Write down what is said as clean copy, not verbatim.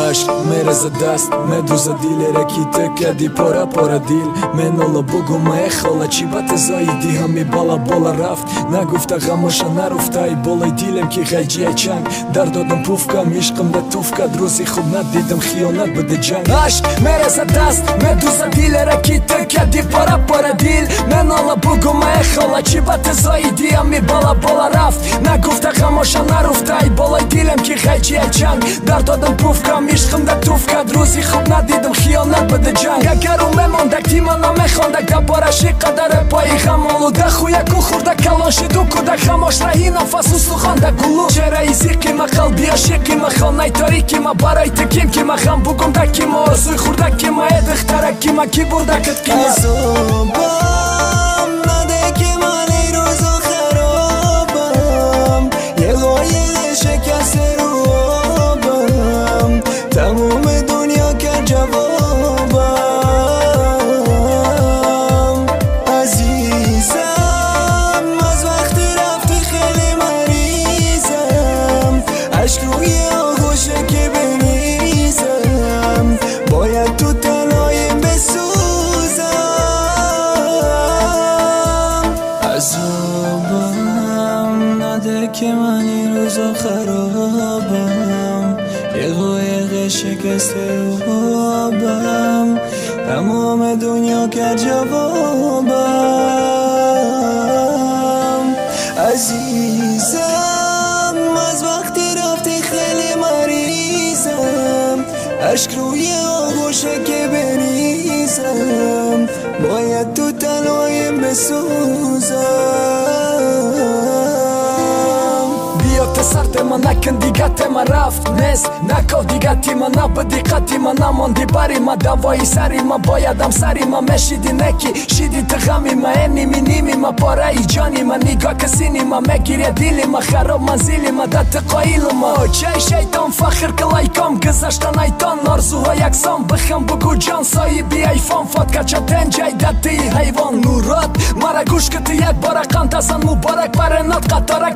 عشق میرزه دست مدوزه دیل رکی تکدی پارا پارا دیل من الله بگو ما خاله چی بات زایدی همی بالا بالا رفت نگفته غماشا نرفته ای بالای دیلم که غیجی چنگ در دادم پوفکم عشقم ده توفکد روزی خوب ندیدم خیانت بده جنگ عشق میرزه دست مدوزه دیل رکی تکدی پارا پارا دیل من الله بگو ما خاله چی بات زایدی همی بالا بالا رفت نگفته غماشا نرفته ای بالای دیلم که غیجی چنگ در دادم پوفکم عشقم ده توفکد روزی خوب ندیدم خیانت بده جنگ اگر اون بماندک تیما نمیخواندک ده بارشی قدر پایی خمالو ده خویکو خورده کلاشی دو کودک خماش رهی نفس و سخانده گلو چرا ایزی که ما قلبی عشقی ما خانه تاریکی ما برای تکیم که ما خم بگم دکی ما ارزوی خورده که ما ادخترکی ما کی برده کت که ما تموم دنیا کرد جوابم عزیزم از وقتی رفتی خیلی مریضم عشق روی آغوشه که بریزم باید تو تنهاییم بسوزم عذابم نده که من این روزا خرابم یه شکسته روحم تمام دنیا کرد جوابم عزیزم از وقتی رفتی خیلی مریضم عشق روی آغوشه که بریزم باید تو تنهاییم بسوزم سرت ما نکن دیگه تما رفت نس نکاو دیگه تیما نبودی قطیما نماندی بری ما دوایی سری ما بایدم سری ما مشیدی نکی شیدی تغمی ما انیمی نیمی ما پاره ای جانی ما نگاه کسینی ما مگیری دیلی ما خراب منزیلی ما دت قایل ما چه شیطان فخر کلای کام گذشتن ایتان نارزوها یکسان بخم بگو جان سایی بی ایفان فات کچا تنجای دتی حیوان نورات مرا گوش کتی یک بار قند ازن مبارک برنات قطارک